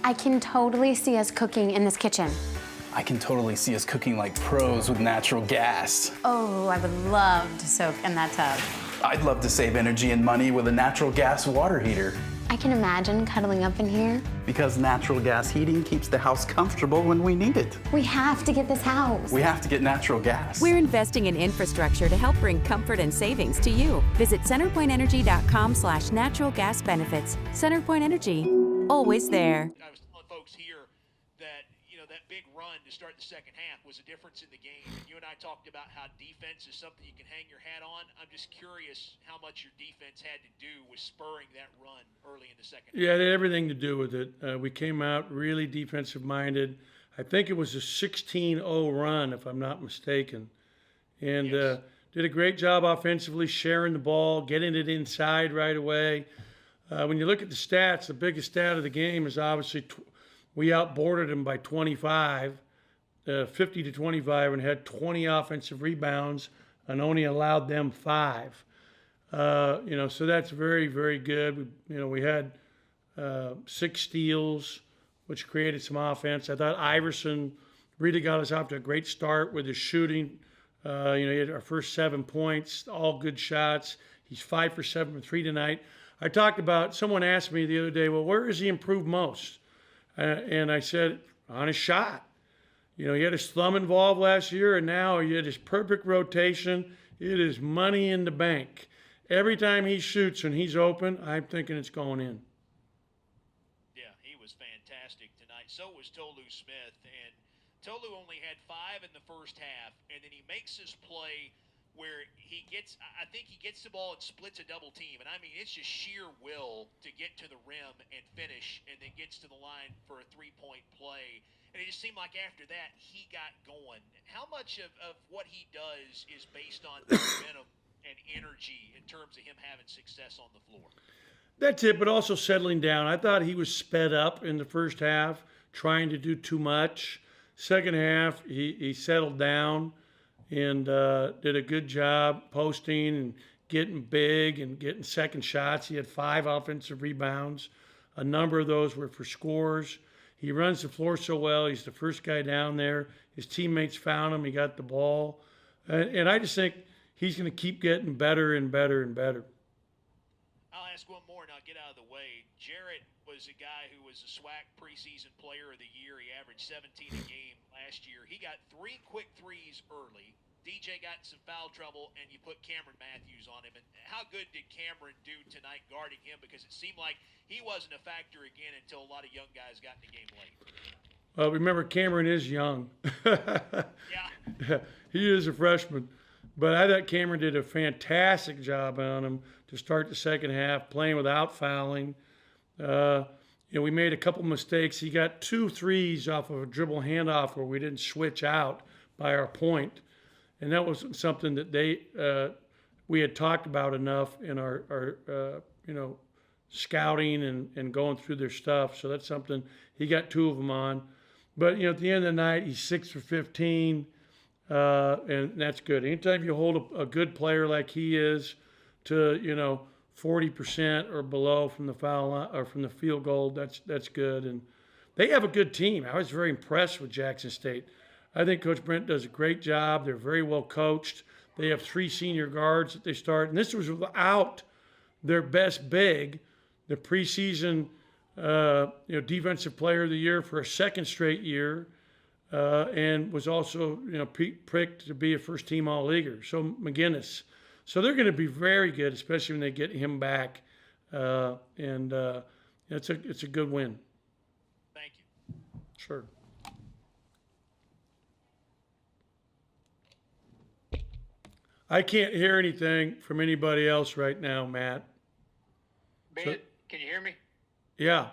I can totally see us cooking in this kitchen. I can totally see us cooking like pros with natural gas. Oh, I would love to soak in that tub. I'd love to save energy and money with a natural gas water heater. I can imagine cuddling up in here. Because natural gas heating keeps the house comfortable when we need it. We have to get this house. We have to get natural gas. We're investing in infrastructure to help bring comfort and savings to you. Visit centerpointenergy.com/natural gas benefits. CenterPoint Energy, always there. I was telling folks here that, that big run to start the second half was a difference in the game. And you and I talked about how defense is something you can hang your hat on. I'm just curious how much your defense had to do with spurring that run early in the second half. Yeah, it had everything to do with it. We came out really defensive-minded. I think it was a 16-0 run, if I'm not mistaken. And Yes. Did a great job offensively, sharing the ball, getting it inside right away. When you look at the stats, the biggest stat of the game is obviously we outboarded them by 25, 50 to 25, and had 20 offensive rebounds and only allowed them 5. So that's very, very good. We had 6 steals, which created some offense. I thought Iverson really got us off to a great start with his shooting. He had our first 7 points, all good shots. He's 5 for 7 from 3 tonight. I talked about, someone asked me the other day, well, where has he improved most? And I said, on his shot. He had his thumb involved last year, and now he had his perfect rotation. It is money in the bank. Every time he shoots and he's open, I'm thinking it's going in. Yeah, he was fantastic tonight. So was Tolu Smith. And Tolu only had 5 in the first half, and then he makes this play where I think he gets the ball and splits a double team. And I mean, it's just sheer will to get to the rim and finish, and then gets to the line for a 3-point play. And it just seemed like after that, he got going. How much of what he does is based on momentum and energy in terms of him having success on the floor? That's it, but also settling down. I thought he was sped up in the first half, trying to do too much. Second half, he settled down and did a good job posting and getting big and getting second shots. He had 5 offensive rebounds. A number of those were for scores. He runs the floor so well. He's the first guy down there. His teammates found him. He got the ball. And I just think he's going to keep getting better and better and better. I'll ask one more and I'll get out of the way. Jarrett was a guy who was a SWAC preseason player of the year. He averaged 17 a game last year. He got 3 quick threes early. DJ got in some foul trouble, and you put Cameron Matthews on him. And how good did Cameron do tonight guarding him? Because it seemed like he wasn't a factor again until a lot of young guys got in the game late. Well, remember, Cameron is young. Yeah. He is a freshman. But I thought Cameron did a fantastic job on him to start the second half, playing without fouling. We made a couple mistakes. He got 2 threes off of a dribble handoff where we didn't switch out by our point. And that was something that we had talked about enough in our scouting and going through their stuff. So that's something he got 2 of them on. But at the end of the night, he's 6 for 15, and that's good. Anytime you hold a good player like he is to 40% or below from the foul line or from the field goal, that's good. And they have a good team. I was very impressed with Jackson State. I think Coach Brent does a great job. They're very well coached. They have 3 senior guards that they start. And this was without their best big, the preseason defensive player of the year for a second straight year, and was also picked to be a first-team All-Leaguer. So McGinnis. So they're going to be very good, especially when they get him back. It's a good win. Thank you. Sure. I can't hear anything from anybody else right now, Matt. Ben, can you hear me? Yeah.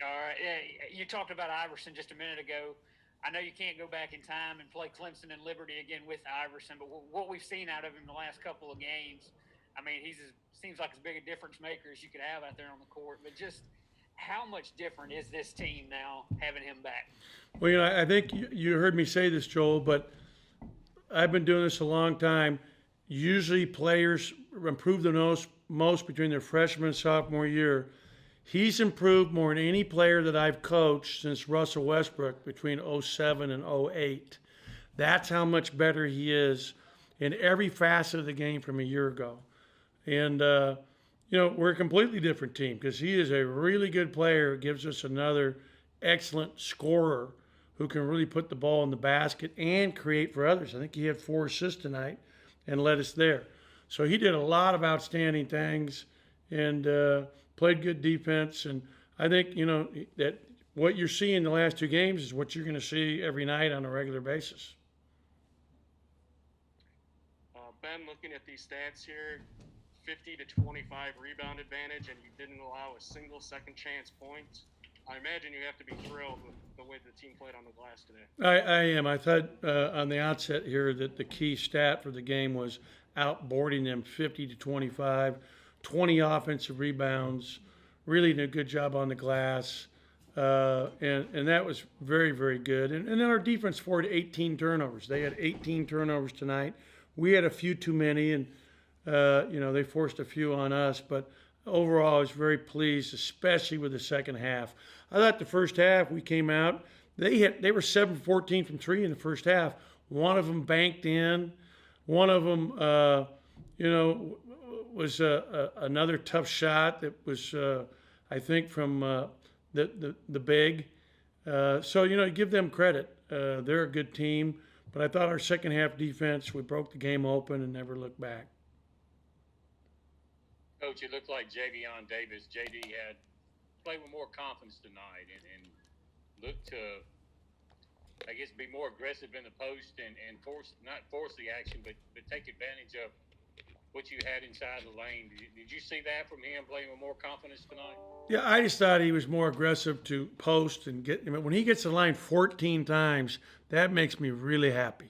All right. Yeah, you talked about Iverson just a minute ago. I know you can't go back in time and play Clemson and Liberty again with Iverson, but what we've seen out of him the last couple of games, I mean, seems like as big a difference maker as you could have out there on the court. But just how much different is this team now having him back? Well, I think you heard me say this, Joel, but I've been doing this a long time. Usually players improve the most between their freshman and sophomore year. He's improved more than any player that I've coached since Russell Westbrook between '07 and '08. That's how much better he is in every facet of the game from a year ago. And, we're a completely different team because he is a really good player. Gives us another excellent scorer who can really put the ball in the basket and create for others. I think he had 4 assists tonight and led us there. So he did a lot of outstanding things and played good defense. And I think, that what you're seeing the last 2 games is what you're going to see every night on a regular basis. Ben, looking at these stats here, 50 to 25 rebound advantage, and you didn't allow a single second chance point. I imagine you have to be thrilled with the way the team played on the glass today. I am. I thought on the outset here that the key stat for the game was outboarding them 50 to 25, 20 offensive rebounds, really did a good job on the glass, and that was very, very good. And then our defense forward 18 turnovers. They had 18 turnovers tonight. We had a few too many, and they forced a few on us, but overall I was very pleased, especially with the second half. I thought the first half we came out, they were 7-14 from 3 in the first half. One of them banked in. One of them, was another tough shot that was, I think, from the big. So, give them credit. They're a good team. But I thought our second half defense, we broke the game open and never looked back. Coach, it looked like Javion Davis, JD, had played with more confidence tonight and looked to, I guess, be more aggressive in the post and not force the action, but take advantage of what you had inside the lane. Did you see that from him playing with more confidence tonight? Yeah, I just thought he was more aggressive to post and when he gets the line 14 times, that makes me really happy.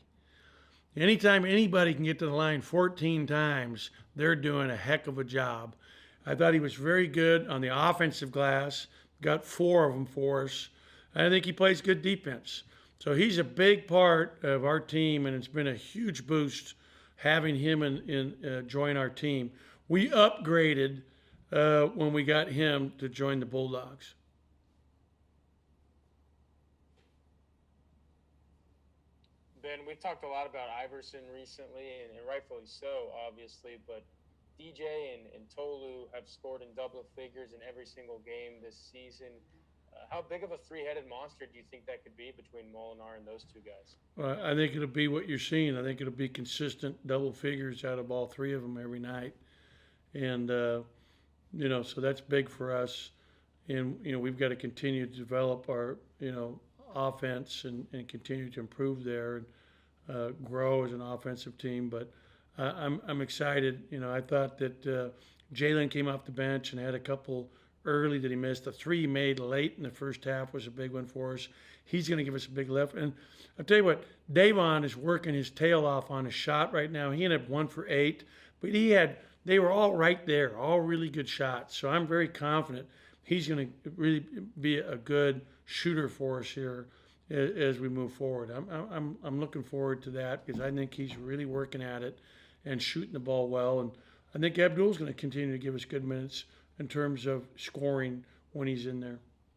Anytime anybody can get to the line 14 times, they're doing a heck of a job. I thought he was very good on the offensive glass, got 4 of them for us. I think he plays good defense. So he's a big part of our team, and it's been a huge boost having him join our team. We upgraded when we got him to join the Bulldogs. Ben, we've talked a lot about Iverson recently, and rightfully so, obviously, but DJ and Tolu have scored in double figures in every single game this season. How big of a 3-headed monster do you think that could be between Molinar and those 2 guys? I think it'll be what you're seeing. I think it'll be consistent double figures out of all 3 of them every night. And, so that's big for us. And, we've got to continue to develop our, offense and continue to improve there and grow as an offensive team. But I'm excited. I thought that Jalen came off the bench and had a couple early that he missed. The 3 he made late in the first half was a big one for us. He's going to give us a big lift. And I'll tell you what, Davon is working his tail off on his shot right now. He ended up 1 for 8, but they were all right there, all really good shots. So I'm very confident he's going to really be a good shooter for us here as we move forward. I'm looking forward to that because I think he's really working at it and shooting the ball well. And I think Abdul's going to continue to give us good minutes in terms of scoring when he's in there.